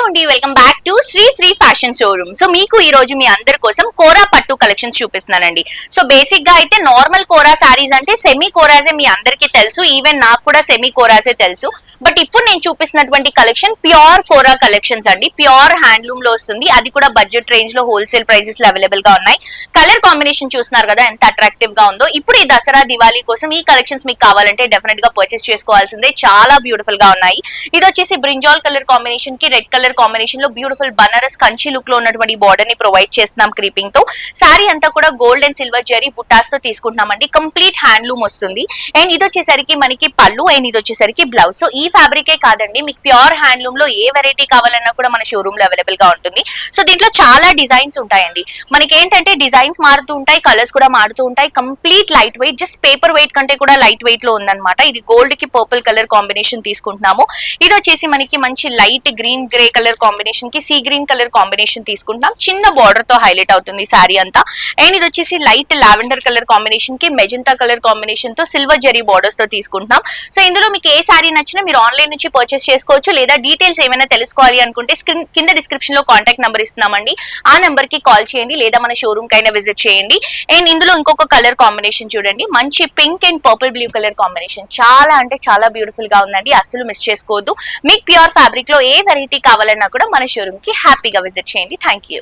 అండి, welcome back to Sri fashion showroom. So మీకు ఈ రోజు మీ అందరి కోసం కోరా పట్టు కలెక్షన్స్ చూపిస్తున్నానండి. సో బేసిక్ గా అయితే నార్మల్ కోరా సారీస్ అంటే సెమీ కోరాసే మీ అందరికీ తెలుసు, ఈవెన్ నాకు కూడా సెమీ కోరాసే తెలుసు. బట్ ఇప్పుడు నేను చూపిస్తున్నటువంటి కలెక్షన్ ప్యూర్ కోరా కలెక్షన్స్ అండి. ప్యూర్ హ్యాండ్లూమ్ లో వస్తుంది, అది కూడా బడ్జెట్ రేంజ్ లో హోల్సేల్ ప్రైసెస్ లో అవైలబుల్ గా ఉన్నాయి. కలర్ కాంబినేషన్ చూస్తున్నారు కదా ఎంత అట్రాక్టివ్ గా ఉందో. ఇప్పుడు ఈ దసరా దివాళీ కోసం ఈ కలెక్షన్స్ మీకు కావాలంటే డెఫినెట్ గా పర్చేస్ చేసుకోవాల్సిందే. చాలా బ్యూటిఫుల్ గా ఉన్నాయి. ఇది వచ్చేసి బ్రింజాల్ కలర్ కాంబినేషన్ కి రెడ్ కలర్ కాంబినేషన్ లో బ్యూటిఫుల్ బనారస్ కంచి లుక్ లో ఉన్నటువంటి బార్డర్ ని ప్రొవైడ్ చేస్తున్నాం క్రీపింగ్ తో. సారీ అంతా కూడా గోల్డ్ అండ్ సిల్వర్ జరీ బుటాస్ తో తీసుకుంటున్నామండి. కంప్లీట్ హ్యాండ్లూమ్ వస్తుంది. అండ్ ఇది వచ్చేసరికి మనకి పళ్ళు, అండ్ ఇది వచ్చేసరికి బ్లౌజ్. సో ఈ ఫ్యాబ్రికే కాదండి, మీకు ప్యూర్ హ్యాండ్లూమ్ లో ఏ వెరైటీ కావాలన్నా కూడా మన షోరూమ్ లో అవైలబుల్ గా ఉంటుంది. సో దీంట్లో చాలా డిజైన్స్ ఉంటాయండి. మనకి ఏంటంటే డిజైన్స్ మారుతూ ఉంటాయి, కలర్స్ కూడా మారుతూ ఉంటాయి. Complete light weight, just paper weight కంటే కూడా లైట్ వెయిట్ లో ఉందన్నమాట. ఇది గోల్డ్ కి పర్పుల్ కలర్ కాంబినేషన్ తీసుకుంటున్నాము. ఇది వచ్చేసి మనకి మంచి light green grey colour combination కి సీ గ్రీన్ కలర్ కాంబినేషన్ తీసుకుంటున్నాం. చిన్న బార్డర్ తో హైలైట్ అవుతుంది సారీ అంతా. అండ్ ఇది వచ్చేసి లైట్ లావెండర్ కలర్ కాంబినేషన్ కి మెజెంటా కలర్ కాంబినేషన్ తో సిల్వర్ జరీ బార్డర్స్ తో తీసుకుంటున్నాం. సో ఇందులో మీకు ఏ సారీ నచ్చినా మీరు ఆన్లైన్ నుంచి పర్చేస్ చేసుకోవచ్చు, లేదా డీటెయిల్స్ ఏమైనా తెలుసుకోవాలి అనుకుంటే కింద డిస్క్రిప్షన్ లో కాంటాక్ట్ నెంబర్ ఇస్తున్నామండి. ఆ నెంబర్ కి కాల్ చేయండి, లేదా మన షోరూమ్ కైనా విజిట్ చేయండి. అండ్ ఇందులో ఇంకొక కలర్ కాంబినేషన్ చూడండి, మంచి pink and purple blue colour combination. చాలా అంటే చాలా బ్యూటిఫుల్ గా ఉందండి, అస్సలు మిస్ చేసుకోవద్దు. మీకు ప్యూర్ ఫ్యాబ్రిక్ లో ఏ వెరైటీ కావాలన్నా కూడా మన షోరూమ్ కి హ్యాపీగా విజిట్ చేయండి. Thank you.